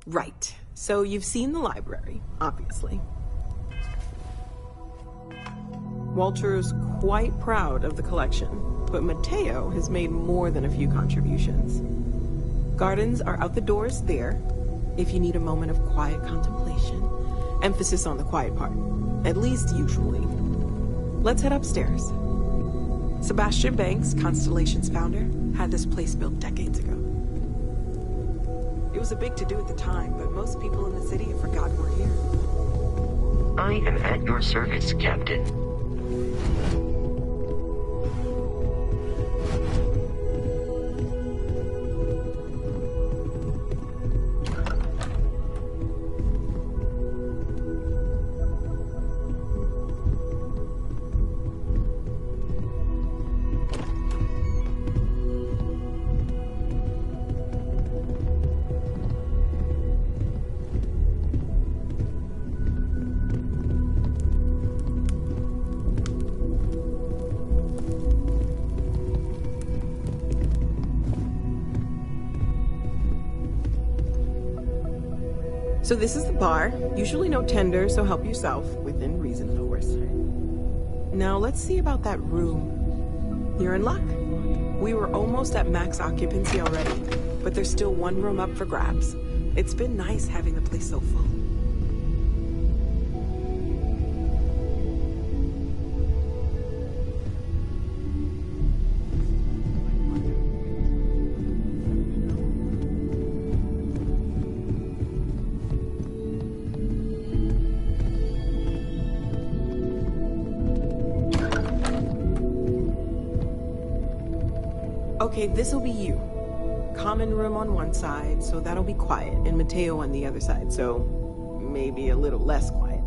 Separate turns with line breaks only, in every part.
Right. So you've seen the library, obviously. Walter's quite proud of the collection, but Mateo has made more than a few contributions. Gardens are out the doors there, if you need a moment of quiet contemplation. Emphasis on the quiet part, at least usually. Let's head upstairs. Sebastian Banks, Constellation's founder, had this place built decades ago. It was a big to-do at the time, but most people in the city have forgotten we're here.
I am at your service, Captain.
So this is the bar. Usually no tender, so help yourself, within reason, of course. Now let's see about that room. You're in luck. We were almost at max occupancy already, but there's still one room up for grabs. It's been nice having the place so full. Okay, this'll be you. Common room on one side, so that'll be quiet, and Mateo on the other side, so maybe a little less quiet.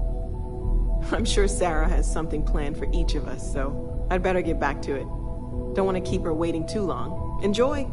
I'm sure Sarah has something planned for each of us, so I'd better get back to it. Don't want to keep her waiting too long. Enjoy!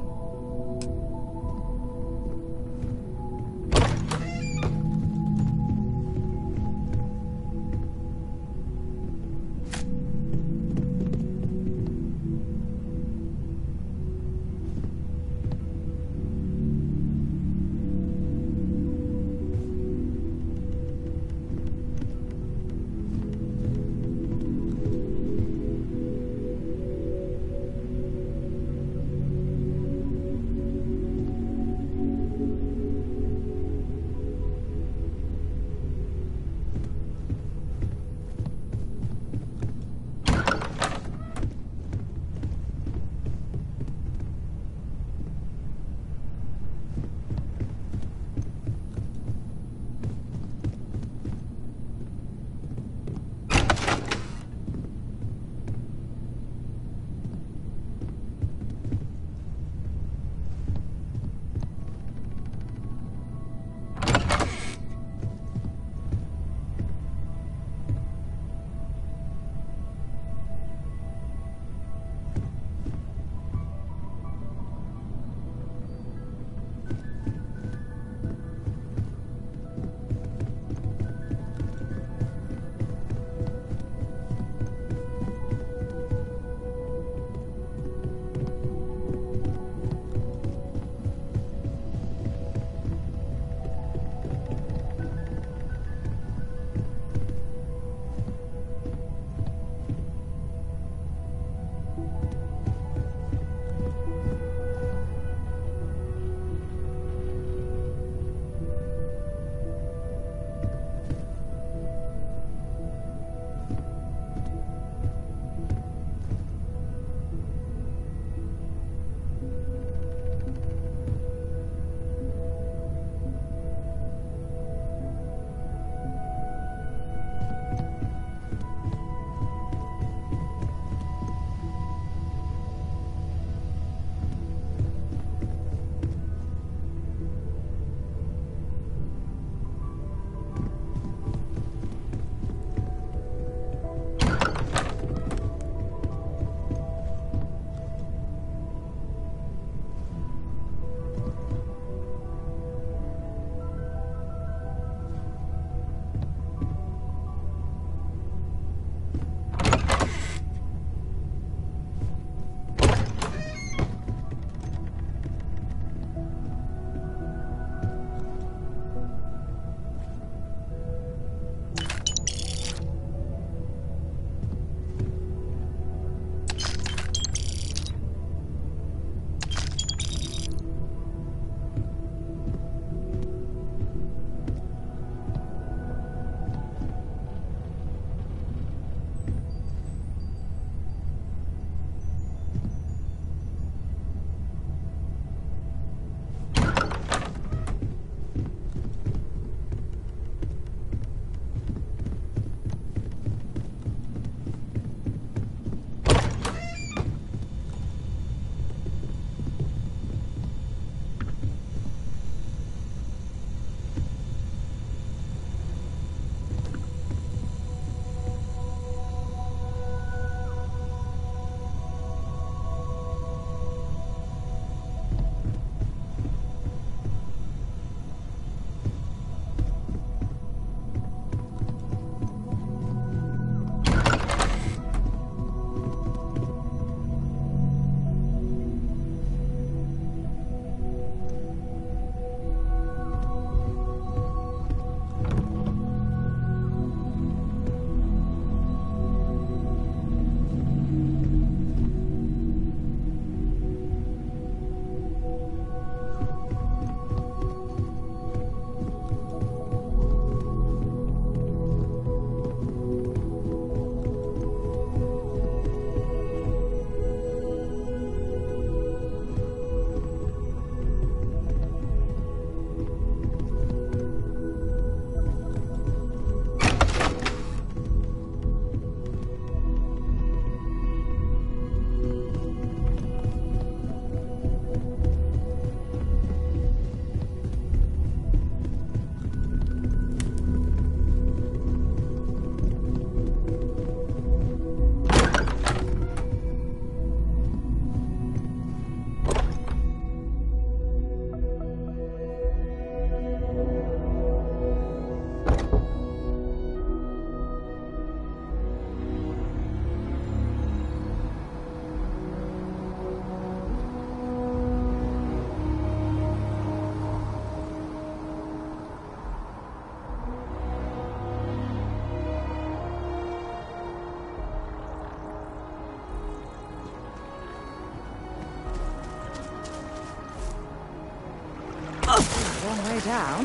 down.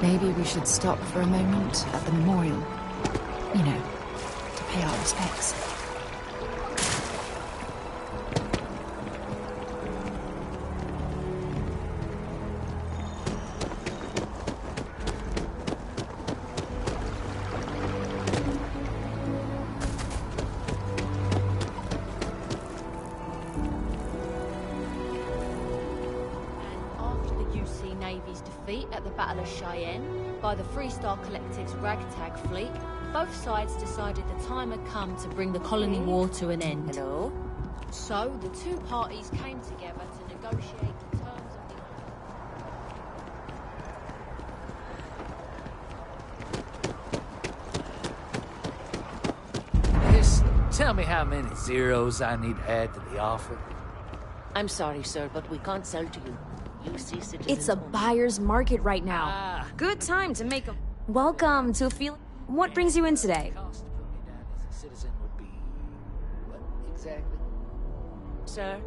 Maybe we should stop for a moment at the memorial. You know, to pay our respects.
At the Battle of Cheyenne by the Freestar Collective's ragtag fleet, both sides decided the time had come to bring the colony war to an end.
Hello?
So the two parties came together to negotiate the terms of the...
Listen, tell me how many zeros I need to add to the offer.
I'm sorry, sir, but we can't sell to you. You see citizens...
It's a buyer's market right now. Good time to make a... Welcome to a feeling... What brings you in today?
The cost to put me down as a citizen would be... what exactly?
Sir,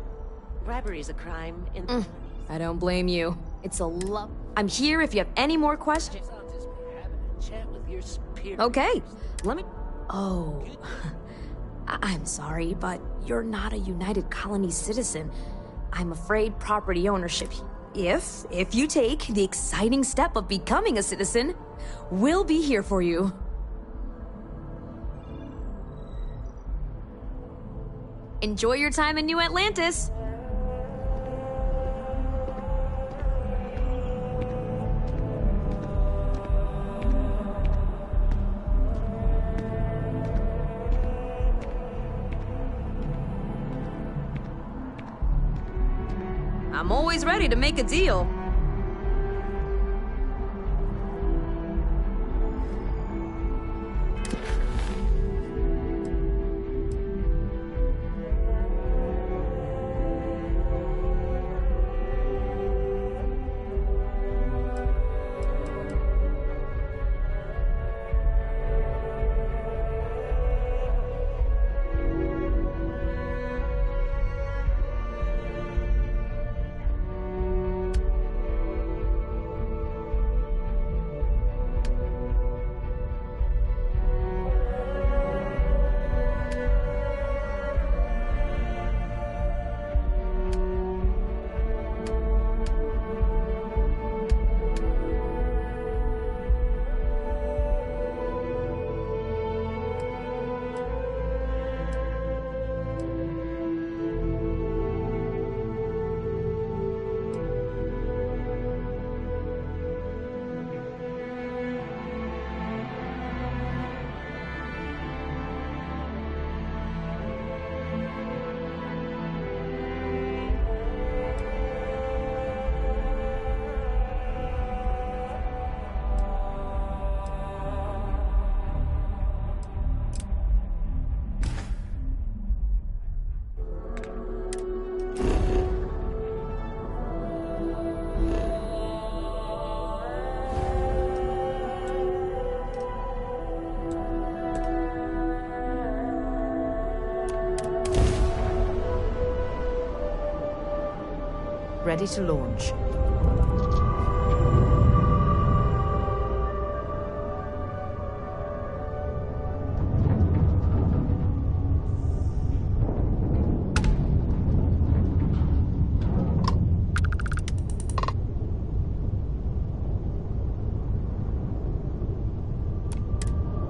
bribery is a crime in...
I don't blame you. It's a love... I'm here if you have any more questions.
I'll just be having a chat with your superior.
Okay, let me... Oh... I'm sorry, but you're not a United Colony citizen. I'm afraid property ownership... If you take the exciting step of becoming a citizen, we'll be here for you. Enjoy your time in New Atlantis! I'm always ready to make a deal.
ready to launch.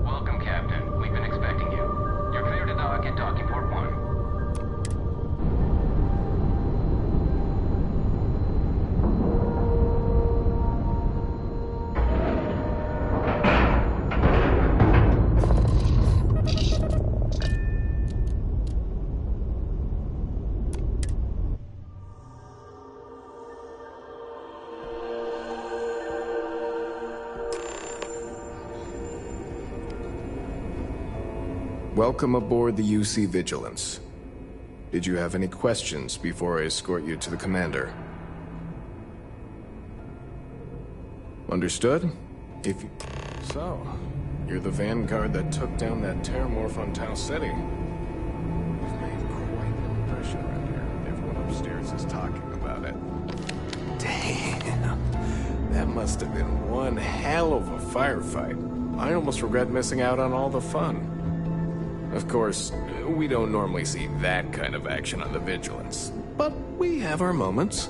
Welcome, Captain. We've been expecting you. You're clear to dock at docking port 1.
Welcome aboard the UC Vigilance. Did you have any questions before I escort you to the commander? Understood? If you... So, you're the vanguard that took down that terramorph on Tau City. You've made quite an impression around here. Everyone upstairs is talking about it. Damn. That must have been one hell of a firefight. I almost regret missing out on all the fun. Of course, we don't normally see that kind of action on the Vigilance, but we have our moments.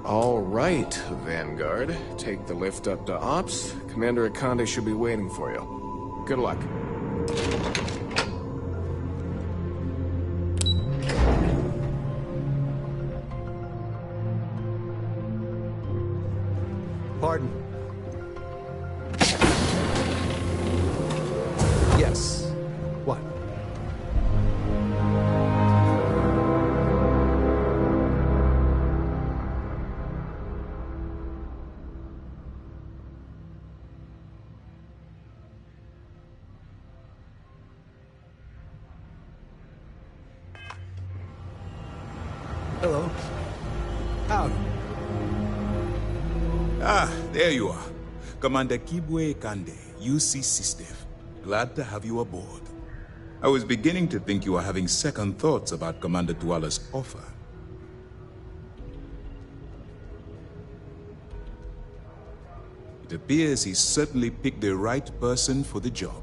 All right, Vanguard. Take the lift up to Ops. Commander Akande should be waiting for you. Good luck.
Pardon? Yes. What? Hello. Howdy.
Ah, there you are. Commander Kibwe Kande, UC System. Glad to have you aboard. I was beginning to think you were having second thoughts about Commander Tuala's offer. It appears he certainly picked the right person for the job.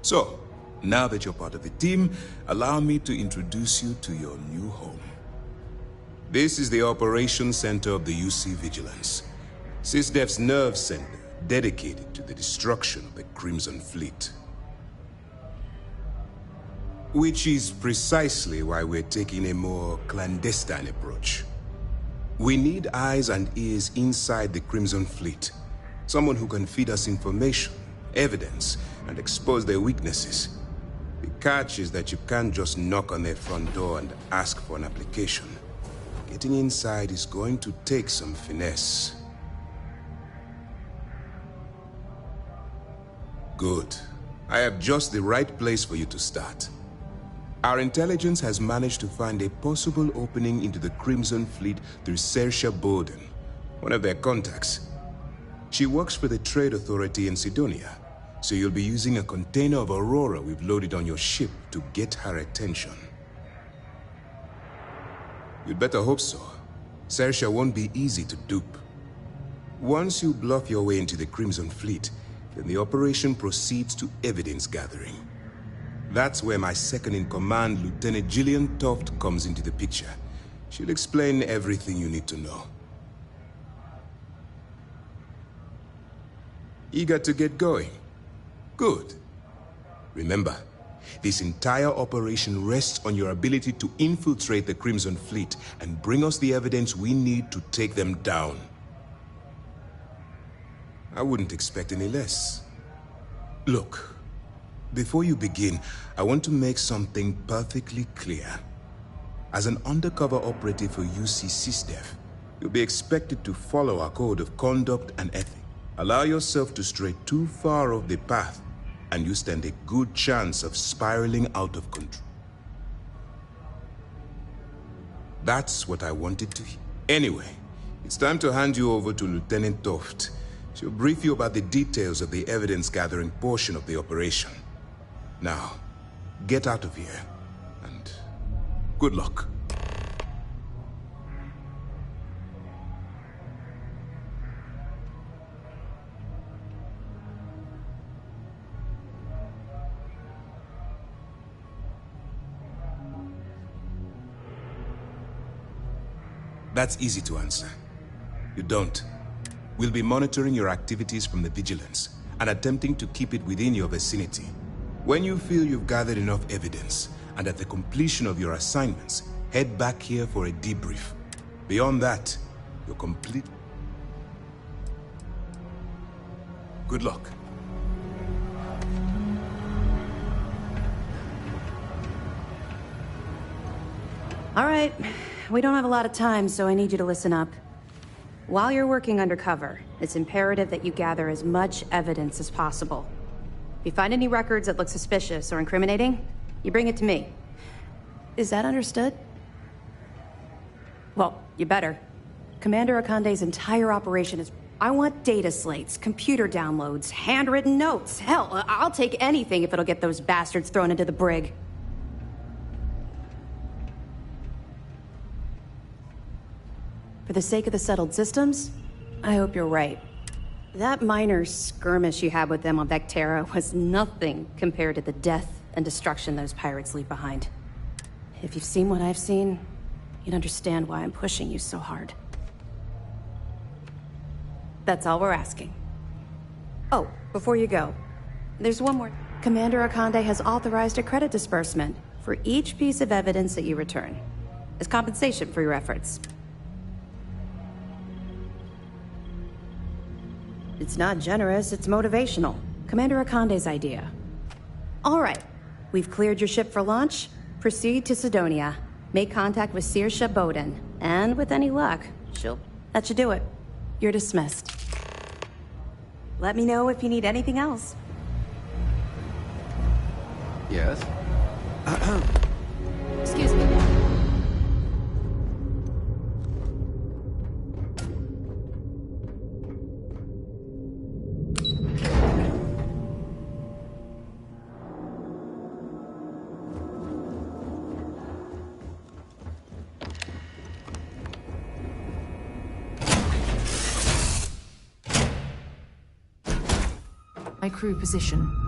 So, now that you're part of the team, allow me to introduce you to your new home. This is the Operations Center of the UC Vigilance, SysDef's nerve center, dedicated to the destruction of the Crimson Fleet. Which is precisely why we're taking a more clandestine approach. We need eyes and ears inside the Crimson Fleet. Someone who can feed us information, evidence, and expose their weaknesses. The catch is that you can't just knock on their front door and ask for an application. Getting inside is going to take some finesse. Good. I have just the right place for you to start. Our intelligence has managed to find a possible opening into the Crimson Fleet through Saoirse Bowden, one of their contacts. She works for the Trade Authority in Sidonia, so you'll be using a container of Aurora we've loaded on your ship to get her attention. You'd better hope so. Saoirse won't be easy to dupe. Once you bluff your way into the Crimson Fleet, then the operation proceeds to evidence gathering. That's where my second-in-command, Lieutenant Gillian Toft, comes into the picture. She'll explain everything you need to know. Eager to get going? Good. Remember, this entire operation rests on your ability to infiltrate the Crimson Fleet and bring us the evidence we need to take them down. I wouldn't expect any less. Look, before you begin, I want to make something perfectly clear. As an undercover operative for UC SysDef, you'll be expected to follow our code of conduct and ethics. Allow yourself to stray too far off the path, and you stand a good chance of spiraling out of control. That's what I wanted to hear. Anyway, it's time to hand you over to Lieutenant Toft. She'll brief you about the details of the evidence-gathering portion of the operation. Now, get out of here, and good luck. That's easy to answer. You don't. We'll be monitoring your activities from the Vigilance and attempting to keep it within your vicinity. When you feel you've gathered enough evidence, and at the completion of your assignments, head back here for a debrief. Beyond that, you're complete. Good luck.
All right, we don't have a lot of time, so I need you to listen up. While you're working undercover, it's imperative that you gather as much evidence as possible. If you find any records that look suspicious or incriminating, you bring it to me. Is that understood? Well, you better. Commander Akande's entire operation is... I want data slates, computer downloads, handwritten notes. Hell, I'll take anything if it'll get those bastards thrown into the brig. For the sake of the settled systems, I hope you're right. That minor skirmish you had with them on Vectera was nothing compared to the death and destruction those pirates leave behind. If you've seen what I've seen, you'd understand why I'm pushing you so hard. That's all we're asking. Oh, before you go, there's one more. Commander Akande has authorized a credit disbursement for each piece of evidence that you return, as compensation for your efforts. It's not generous, it's motivational. Commander Akande's idea. All right, we've cleared your ship for launch. Proceed to Sidonia. Make contact with Saoirse Bowden. And with any luck, that should do it. You're dismissed. Let me know if you need anything else.
Yes?
Excuse me.
My crew position.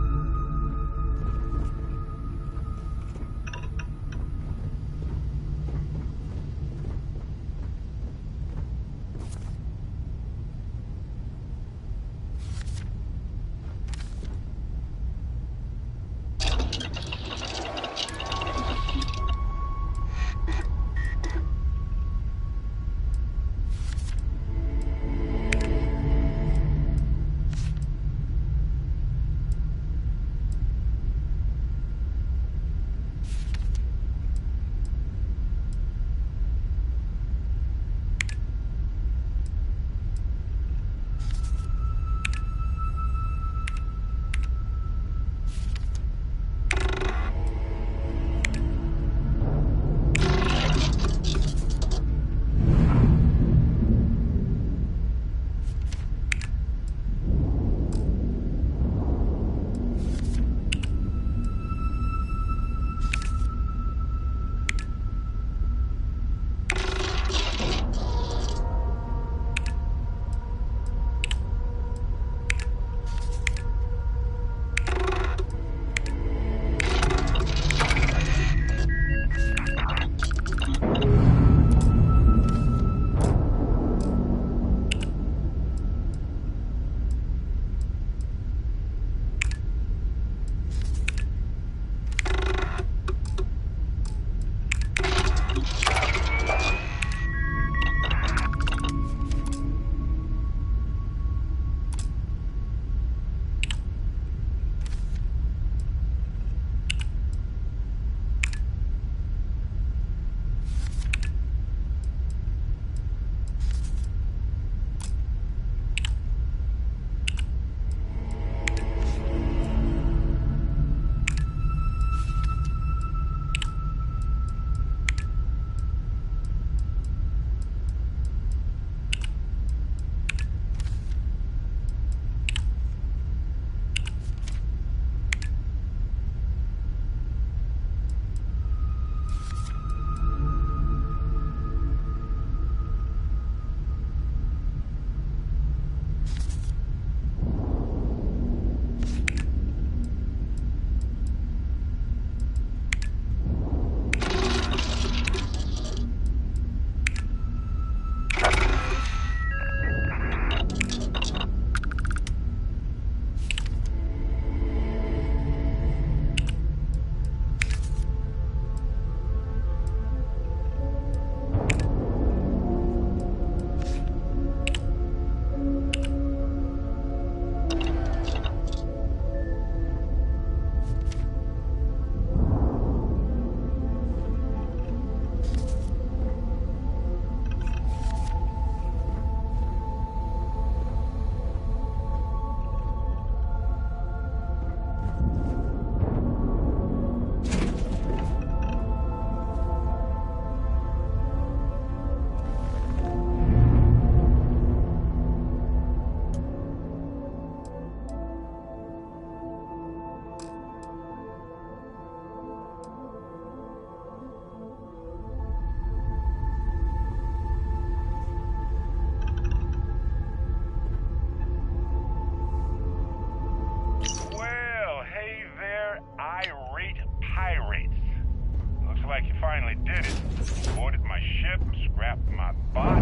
like you finally did it. Boarded my ship, scrapped my bot,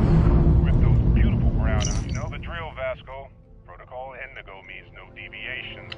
ripped those beautiful brown eyes. You know the drill, Vasco. Protocol Indigo means no deviations.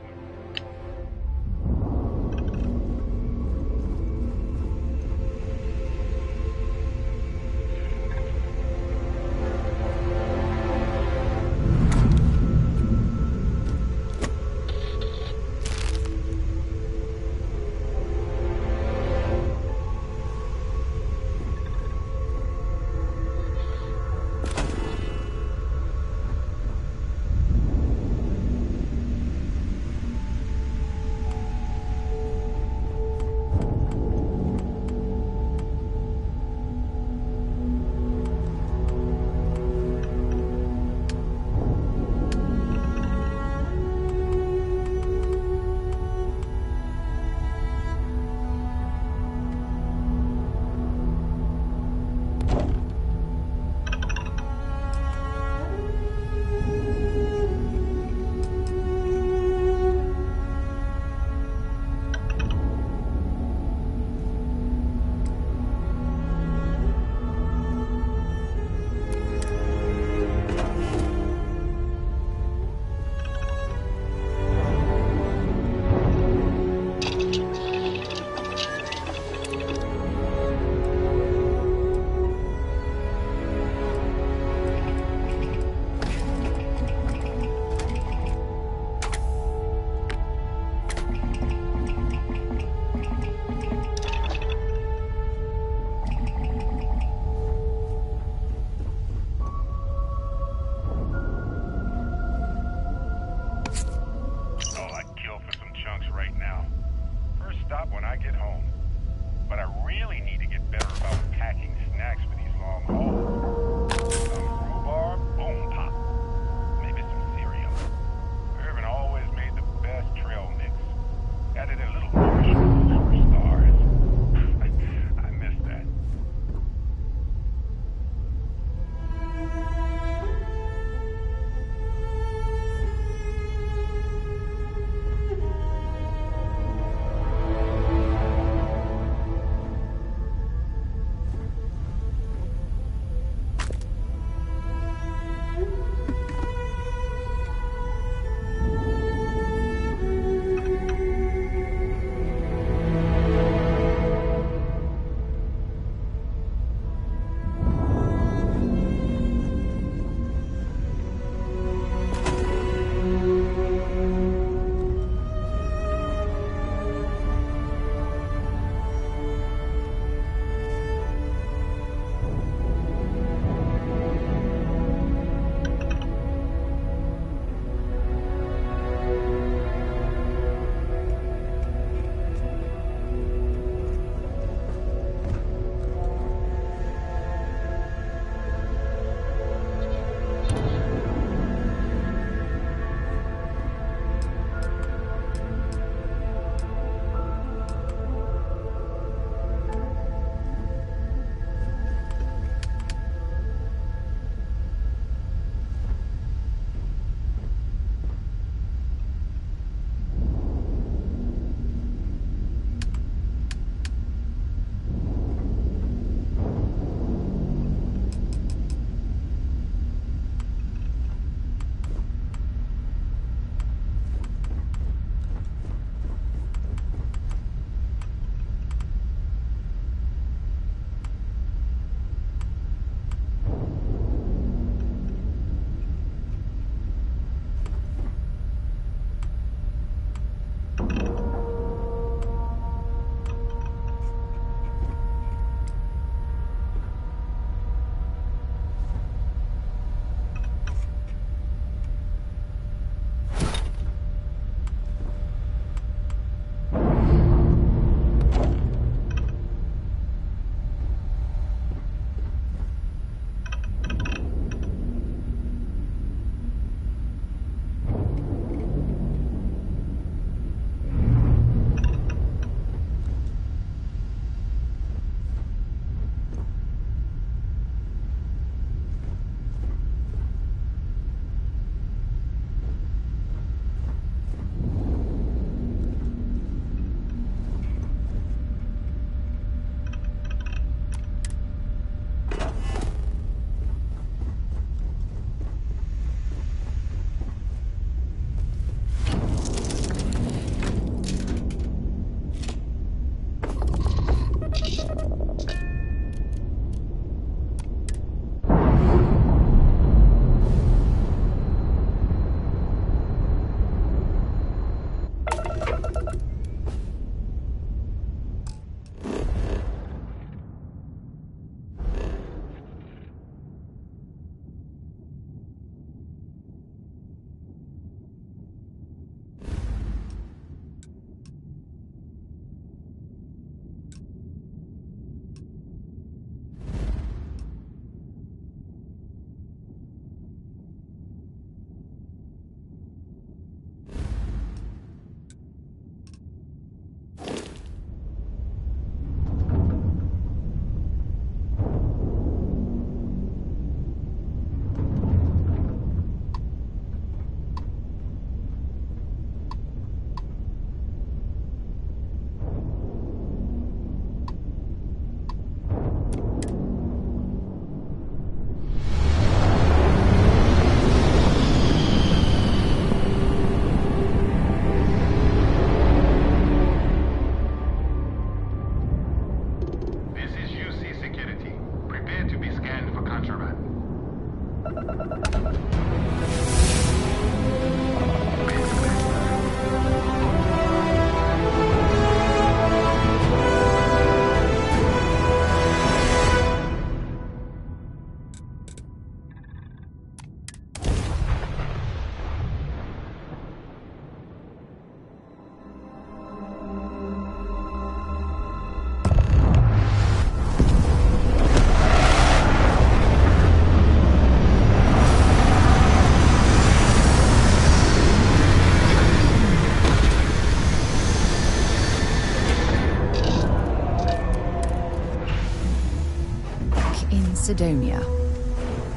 Sidonia.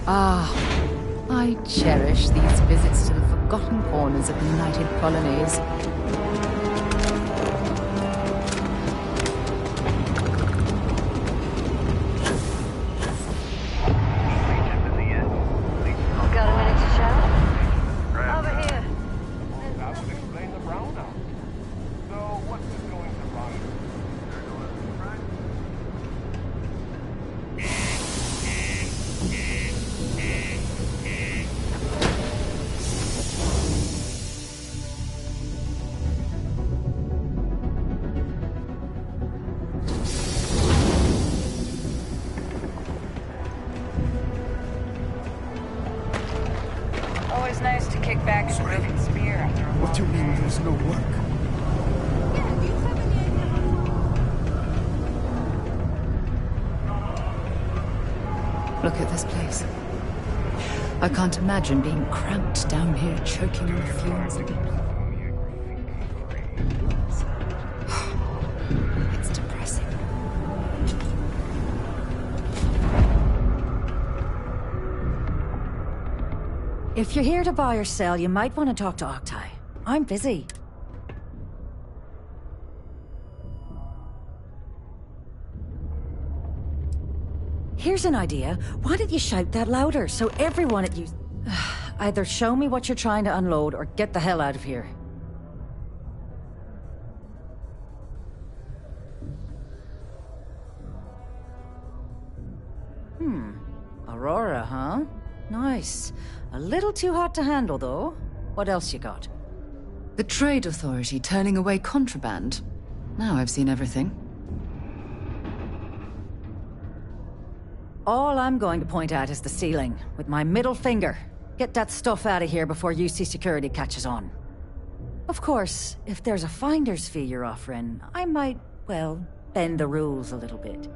Ah, I cherish these visits to the forgotten corners of the United Colonies.
Got a minute to chat? Over here.
That would explain the brownout. So, what's this going to run?
Always nice to kick back and broken spear after a long
What do you mean there's no work?
Look at this place. I can't imagine being cramped down here, choking on the fumes of it. It's depressing.
If you're here to buy or sell, you might want to talk to Octai. I'm busy. Here's an idea. Why don't you shout that louder so everyone at you... Either show me what you're trying to unload or get the hell out of here. Aurora, huh? Nice. A little too hot to handle, though. What else you got?
The Trade Authority turning away contraband. Now I've seen everything.
All I'm going to point at is the ceiling, with my middle finger. Get that stuff out of here before UC security catches on. Of course, if there's a finder's fee you're offering, I might, well, bend the rules a little bit.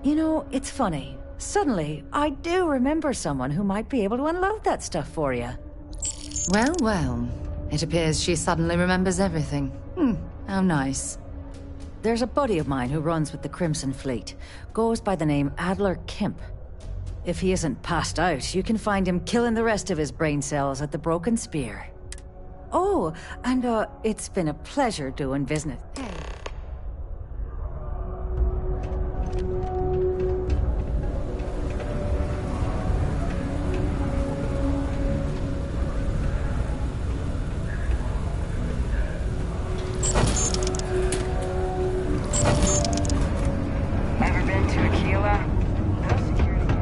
You know, it's funny. Suddenly, I do remember someone who might be able to unload that stuff for you.
Well, well. It appears she suddenly remembers everything. How nice.
There's a buddy of mine who runs with the Crimson Fleet. Goes by the name Adler Kemp. If he isn't passed out, you can find him killing the rest of his brain cells at the Broken Spear. Oh, and it's been a pleasure doing business. Hey.
Ever been to Aquila? No security.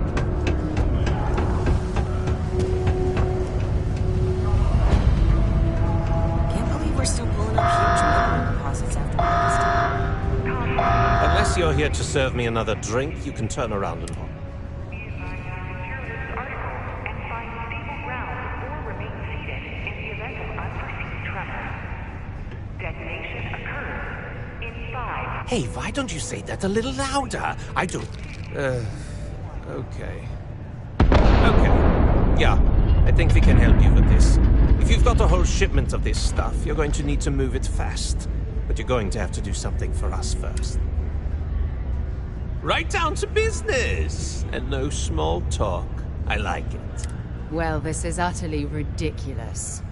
Can't believe we're still pulling up huge mineral deposits after all this time.
Unless you're here to serve me another drink, you can turn around and walk. Hey, why don't you say that a little louder? I don't... okay. Yeah, I think we can help you with this. If you've got a whole shipment of this stuff, you're going to need to move it fast. But you're going to have to do something for us first. Right down to business! And no small talk. I like it.
Well, this is utterly ridiculous.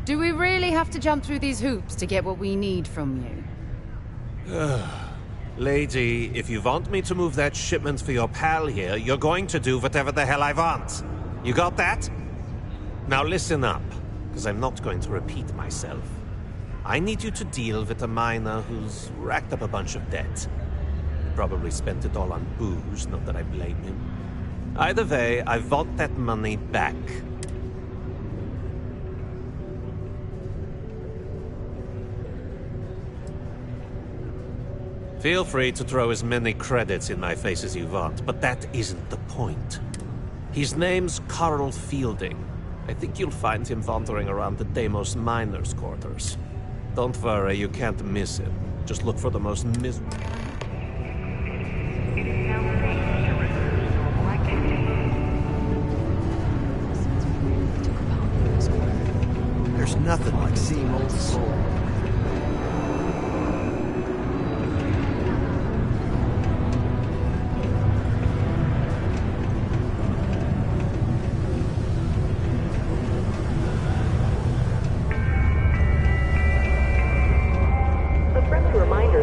Do we really have to jump through these hoops to get what we need from you?
Lady, if you want me to move that shipment for your pal here, you're going to do whatever the hell I want. You got that? Now listen up, because I'm not going to repeat myself. I need you to deal with a miner who's racked up a bunch of debt. He probably spent it all on booze, not that I blame him. Either way, I want that money back. Feel free to throw as many credits in my face as you want, but that isn't the point. His name's Carl Fielding. I think you'll find him wandering around the Deimos miners' quarters. Don't worry, you can't miss him. Just look for the most miserable...
There's nothing like seeing old soul.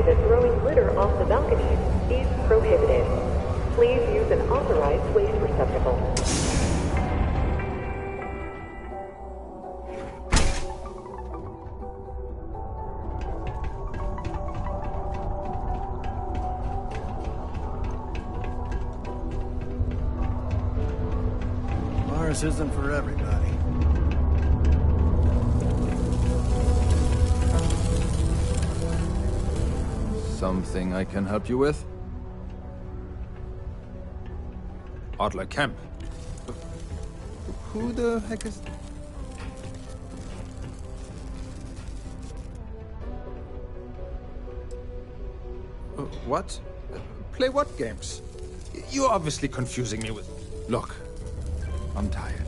that throwing litter off the balconies is prohibited. Please use an authorized waste receptacle.
Mars isn't for everybody.
Something I can help you with? Adler Kemp. Who the heck is... What? Play what games? You're obviously confusing me with... Look, I'm tired.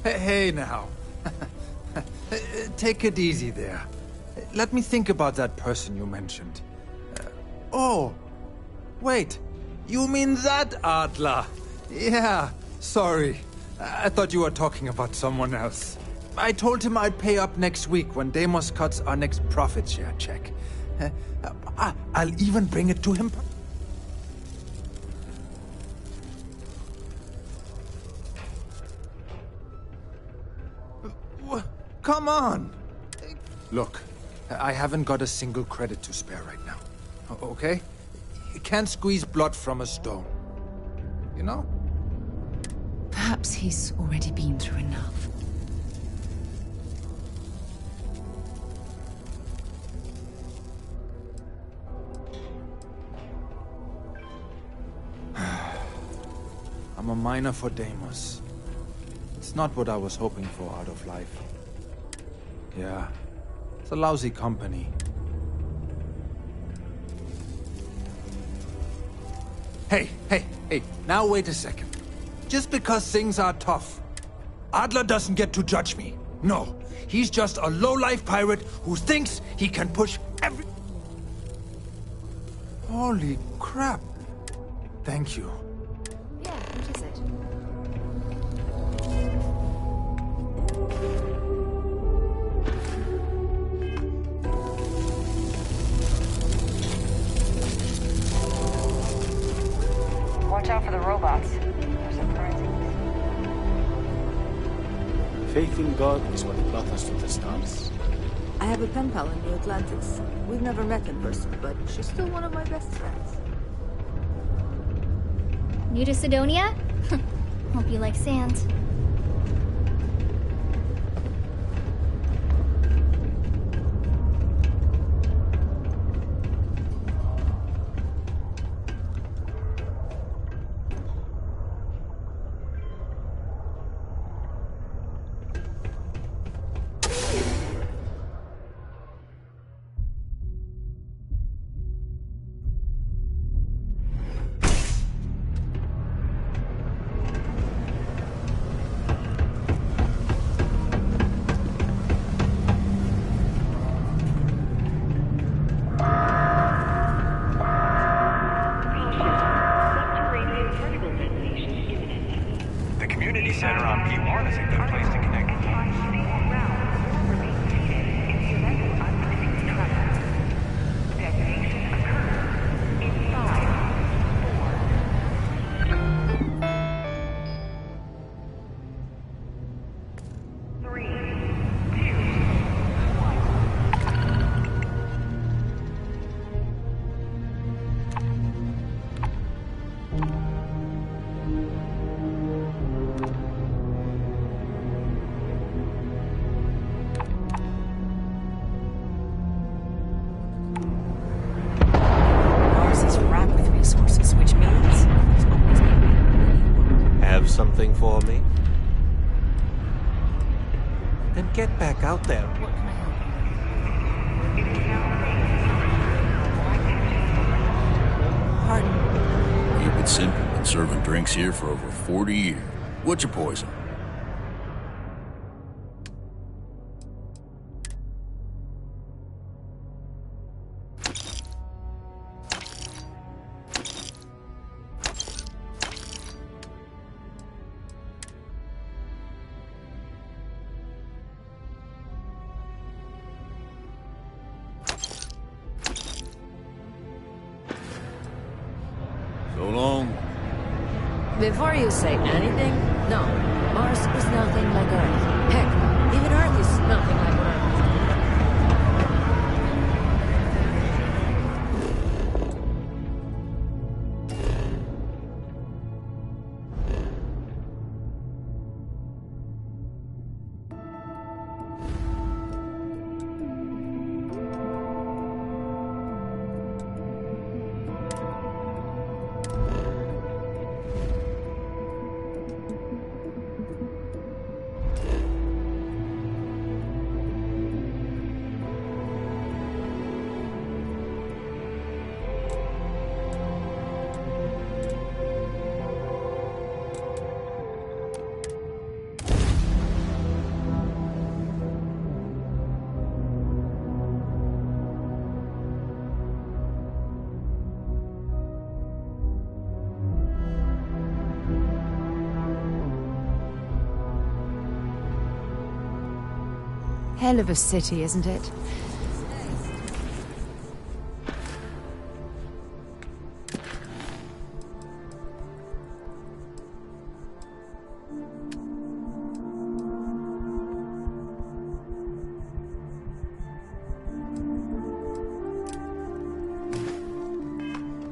Hey now. Take it easy there. Let me think about that person you mentioned. Oh, wait. You mean that Adler? Yeah, sorry. I thought you were talking about someone else. I told him I'd pay up next week when Deimos cuts our next profit share check. I'll even bring it to him. Come on! Look, I haven't got a single credit to spare right now. Okay? You can't squeeze blood from a stone. You know?
Perhaps he's already been through enough.
I'm a miner for Deimos. It's not what I was hoping for out of life. Yeah, it's a lousy company. Hey, now wait a second. Just because things are tough, Adler doesn't get to judge me. No, he's just a low-life pirate who thinks he can push every... Holy crap. Thank you.
Yeah, what is it?
Watch out for the robots. They're surprising.
Faith in God is what brought us to the stars.
I have a pen pal in New Atlantis. We've never met in person, but she's still one of my best friends.
New to Sidonia? Hope you like sand.
Something for me? Then get back out there.
What can I help you? Pardon?
You've been sipping and serving drinks here for over 40 years. What's your poison?
Before you say anything, no. Mars is nothing like Earth. Heck, even Earth is nothing like Earth.
Hell of a city, isn't it?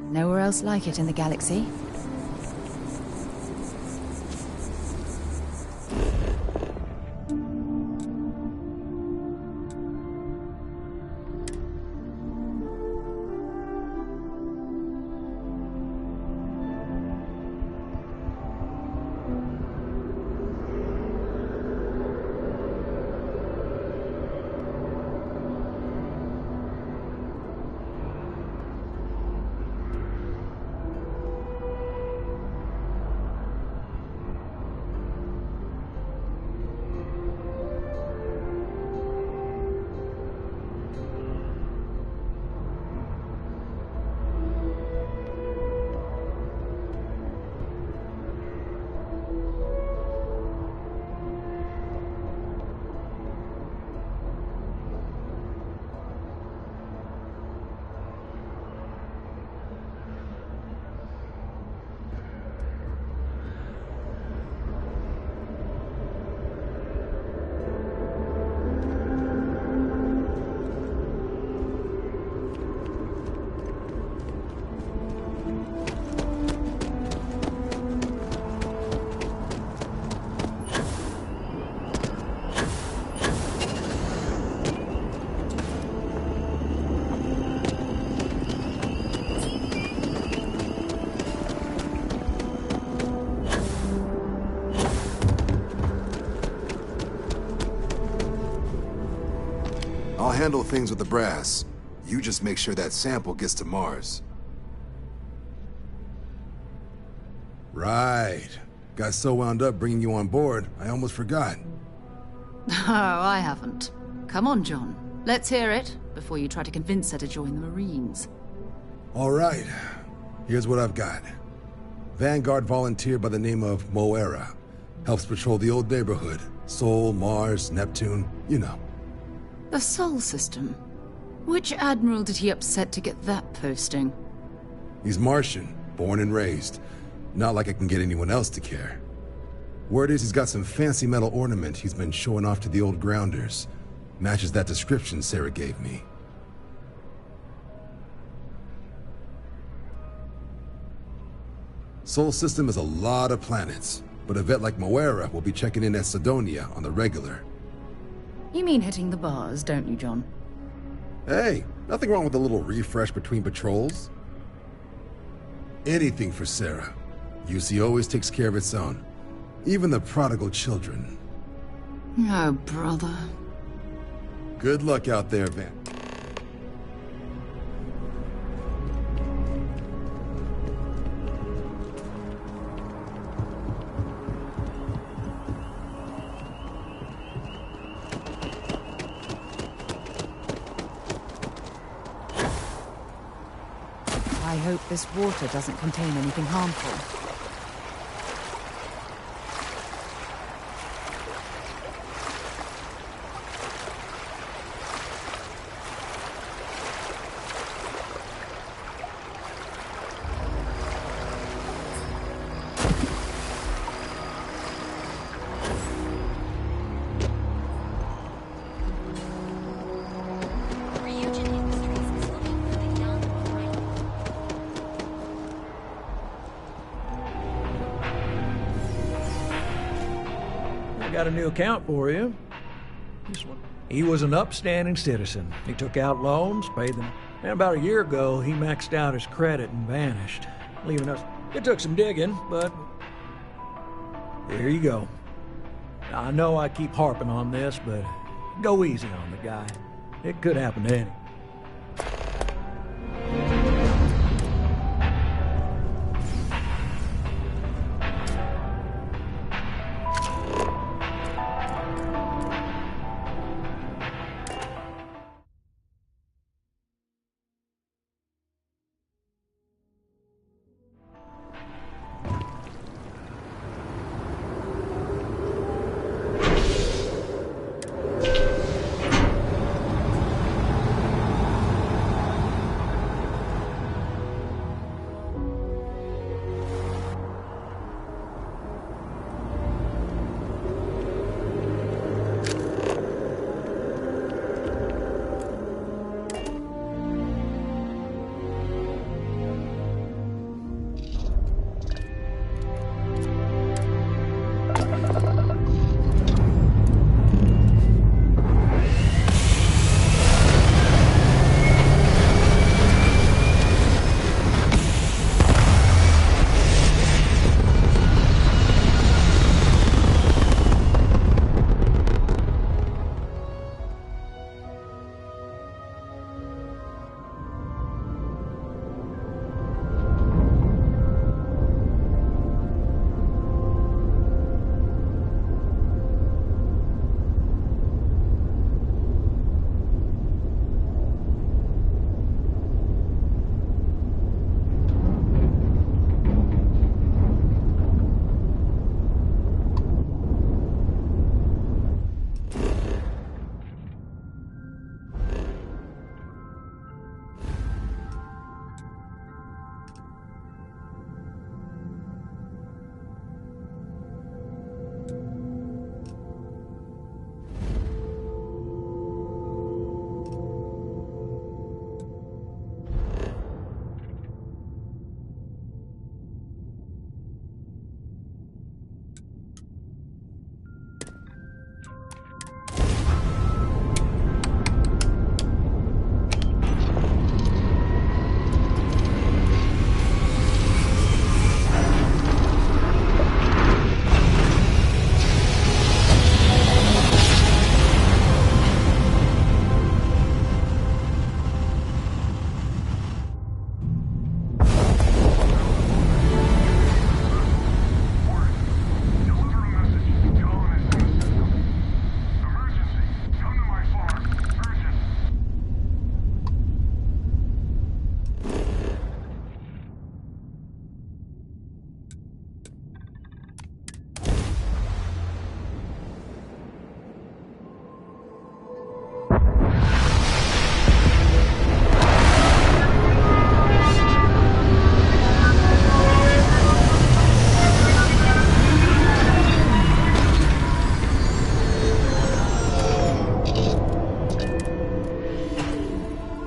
Nowhere else like it in the galaxy.
I'll handle things with the brass. You just make sure that sample gets to Mars.
Right. Got so wound up bringing you on board, I almost forgot.
Oh, I haven't. Come on, John. Let's hear it, before you try to convince her to join the Marines.
All right. Here's what I've got. Vanguard volunteer by the name of Moera. Helps patrol the old neighborhood. Sol, Mars, Neptune, you know.
The Sol system? Which admiral did he upset to get that posting?
He's Martian, born and raised. Not like I can get anyone else to care. Word is he's got some fancy metal ornament he's been showing off to the old grounders. Matches that description Sarah gave me. Sol system is a lot of planets, but a vet like Moera will be checking in at Sidonia on the regular.
You mean hitting the bars, don't you, John?
Hey, nothing wrong with a little refresh between patrols. Anything for Sarah. UC always takes care of its own. Even the prodigal children.
Oh, brother.
Good luck out there, Van.
I hope this water doesn't contain anything harmful.
got a new account for you. This one. He was an upstanding citizen. He took out loans, paid them. And about a year ago, he maxed out his credit and vanished, leaving us. It took some digging, but here you go. I know I keep harping on this, but go easy on the guy. It could happen to any.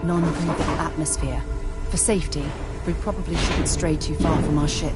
Non-breathable atmosphere. For safety, we probably shouldn't stray too far from our ship.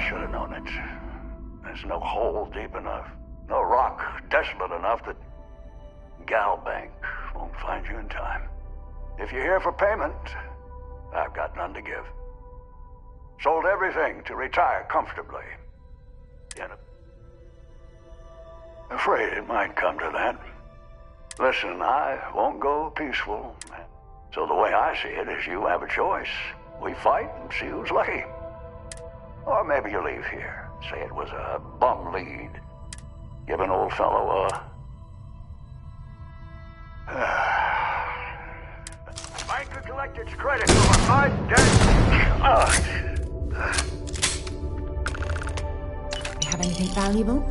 should have known it. There's no hole deep enough, no rock desolate enough that Galbank won't find you in time. If you're here for payment, I've got none to give. Sold everything to retire comfortably. Yet, afraid it might come to that. Listen, I won't go peaceful. So the way I see it is you have a choice. We fight and see who's lucky. Or maybe you leave here. Say it was a bum lead. Give an old fellow bank could collect its credit from a hard debt.
You have anything valuable?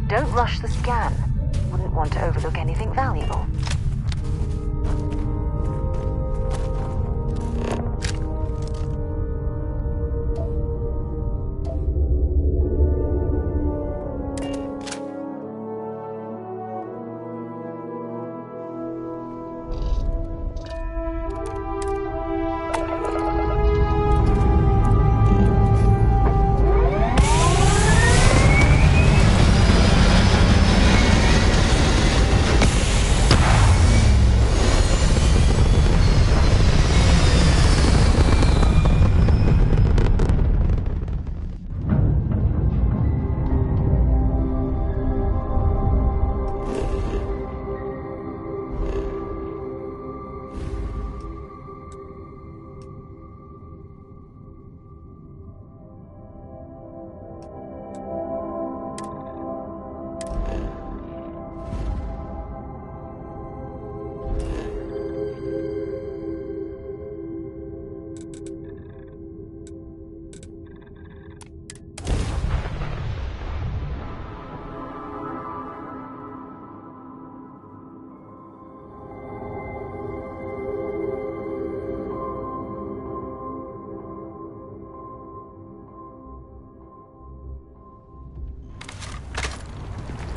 Don't rush the scan. Wouldn't want to overlook anything valuable.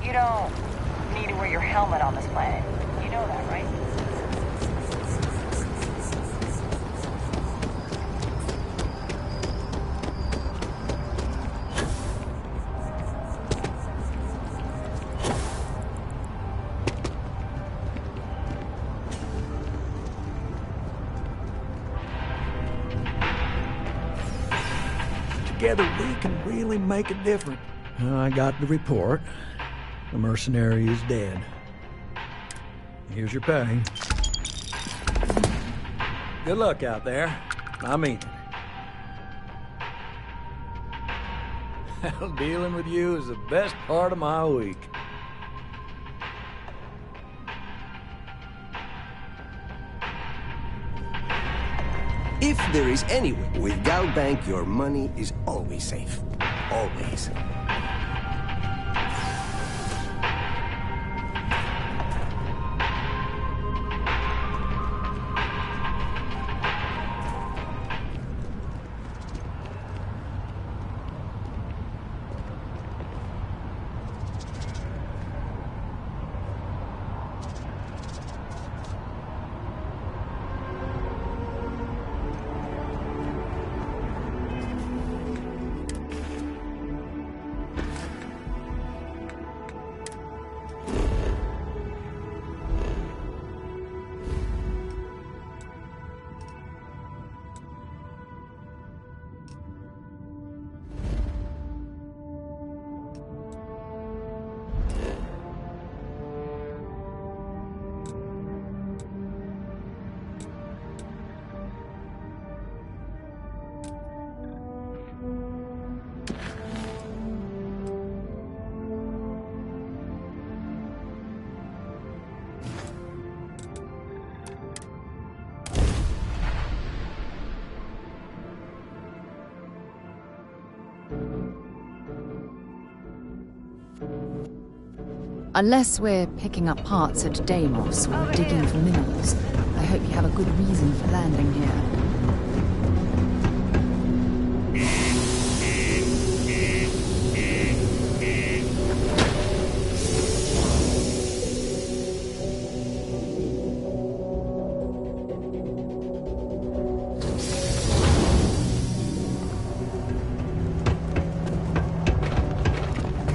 You don't need to wear your helmet on this planet. You know that, right?
Together we can really make a difference. I got the report. The mercenary is dead. Here's your pay. Good luck out there. I mean it. Hell, dealing with you is the best part of my week.
If there is any way, with Gal Bank, your money is always safe. Always.
Unless we're picking up parts at Deimos or digging for minerals, I hope you have a good reason for landing here.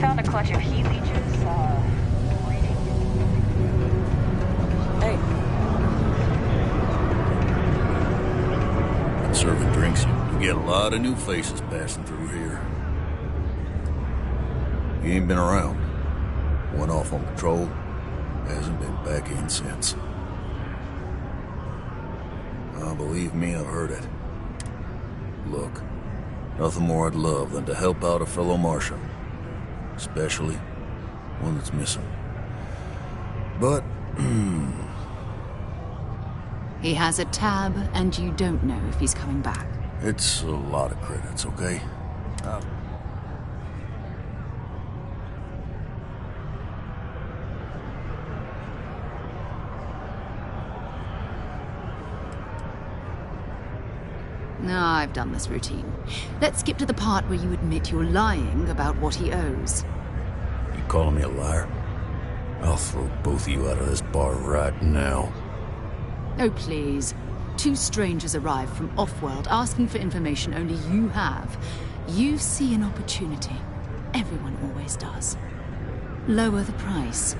Found a clutch of heat leeches.
Serving drinks, you get a lot of new faces passing through here. You ain't been around. Went off on patrol. Hasn't been back in since. Believe me, I've heard it. Look, nothing more I'd love than to help out a fellow Martian. Especially one that's missing. But,
He has a tab, and you don't know if he's coming back.
it's a lot of credits, okay?
No, I've done this routine. Let's skip to the part where you admit you're lying about what he owes.
You calling me a liar? I'll throw both of you out of this bar right now.
Oh, please. Two strangers arrive from off-world asking for information only you have. You see an opportunity. Everyone always does. Lower the price.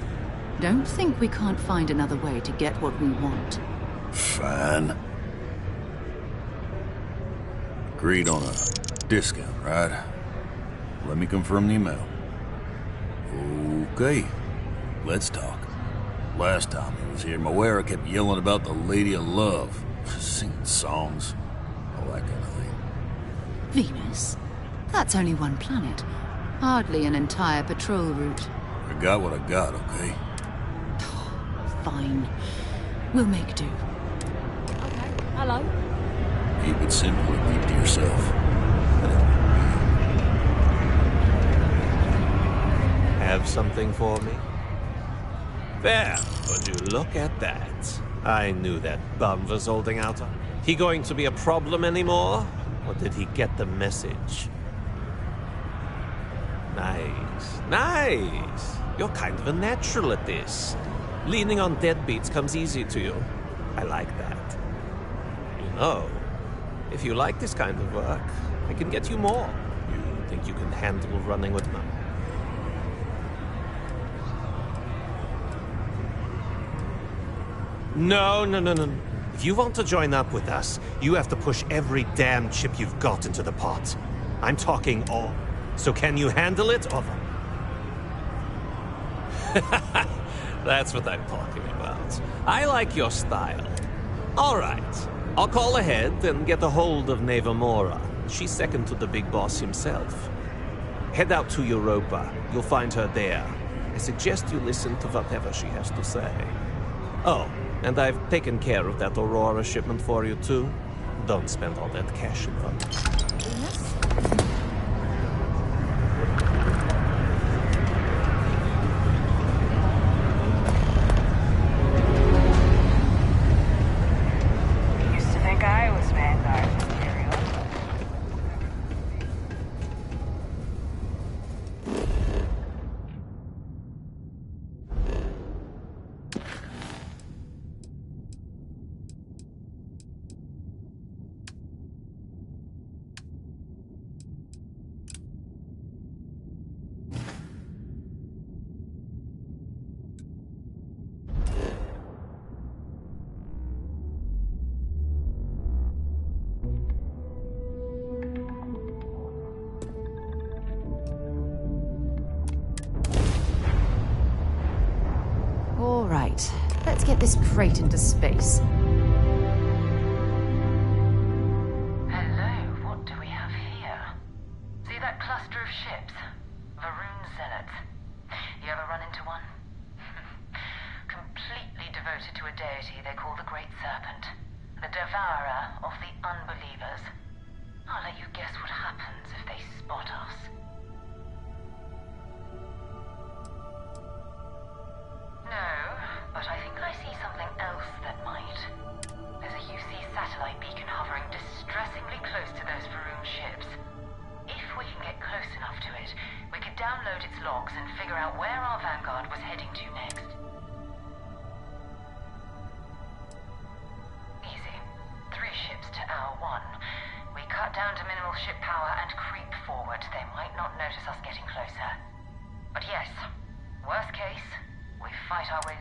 Don't think we can't find another way to get what we want.
Fine. Agreed on a discount, right? Let me confirm the amount. Okay, let's talk. Last time he was here, Moira kept yelling about the Lady of Love, singing songs, all that kind of thing.
Venus? That's only one planet. Hardly an entire patrol route.
I got what I got, okay?
Fine. We'll make do.
Okay, hello.
Keep it simple and keep to yourself.
Have something for me? There, would you look at that? I knew that bum was holding out on. He going to be a problem anymore? Or did he get the message? Nice, nice. You're kind of a natural at this. Leaning on deadbeats comes easy to you. I like that. You know, if you like this kind of work, I can get you more. You think you can handle running with them? No. If you want to join up with us, you have to push every damn chip you've got into the pot. I'm talking all. So can you handle it, or... That's what I'm talking about. I like your style. All right. I'll call ahead and get a hold of Neva Mora. She's second to the big boss himself. Head out to Europa. You'll find her there. I suggest you listen to whatever she has to say. Oh, and I've taken care of that Aurora shipment for you, too. Don't spend all that cash in them.
Used to think I was Vanguard material.
All right, let's get this crate into space.
Hello, what do we have here? See that cluster of ships? Varun Zealots. You ever run into one? Completely devoted to a deity they call the Great Serpent. The devourer of the unbelievers. I'll let you guess what happens if they spot us. No, but I think I see something else that might. There's a UC satellite beacon hovering distressingly close to those Varun ships. If we can get close enough to it, we could download its logs and figure out where our Vanguard was heading to next. Easy. 3 ships to our 1. We cut down to minimal ship power and creep forward. They might not notice us getting closer. But yes, worst case, we fight our way.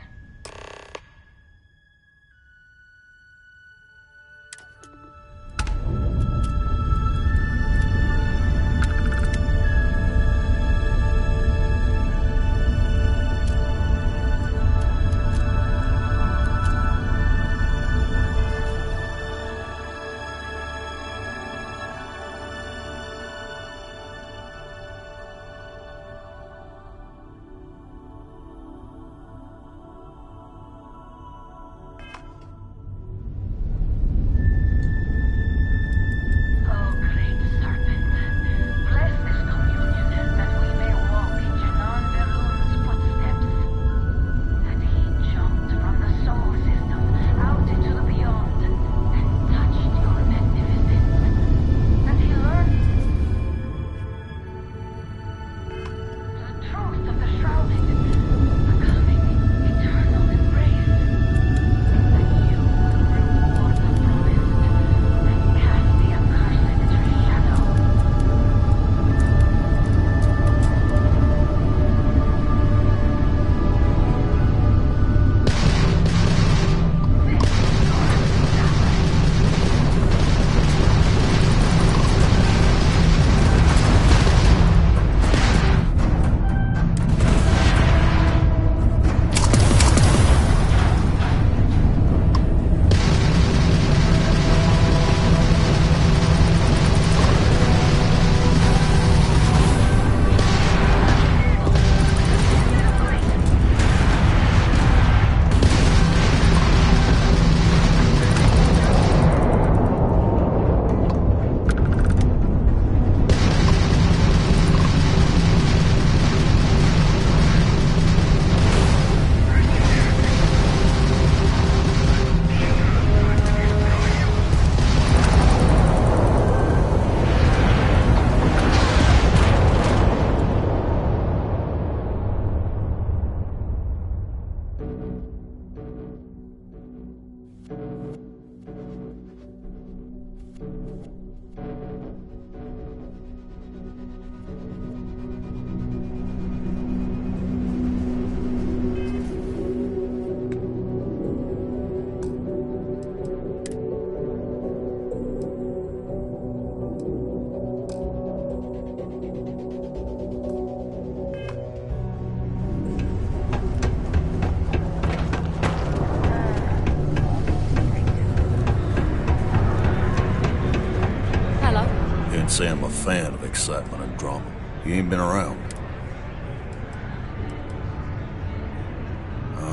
say I'm a fan of excitement and drama. You ain't been around.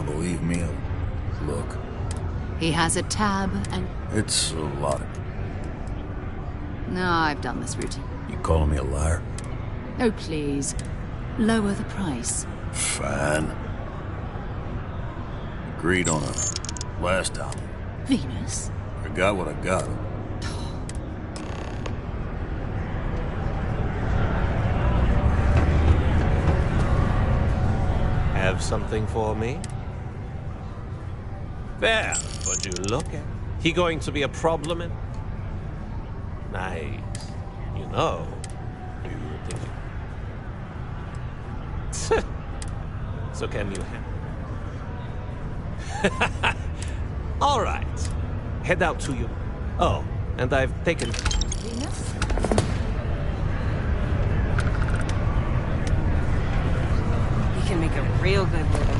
Believe me, look.
He has a tab and...
It's a lot.
No, I've done this routine.
You calling me a liar?
Oh, please. Lower the price.
Fine. Agreed on a last album.
Venus?
I got what I got.
Have something for me? There, would you look at? He going to be a problem in? Nice. You know, you think so can you All right. Head out to you. Oh, and I've taken...
Venus?
You can make a real good living.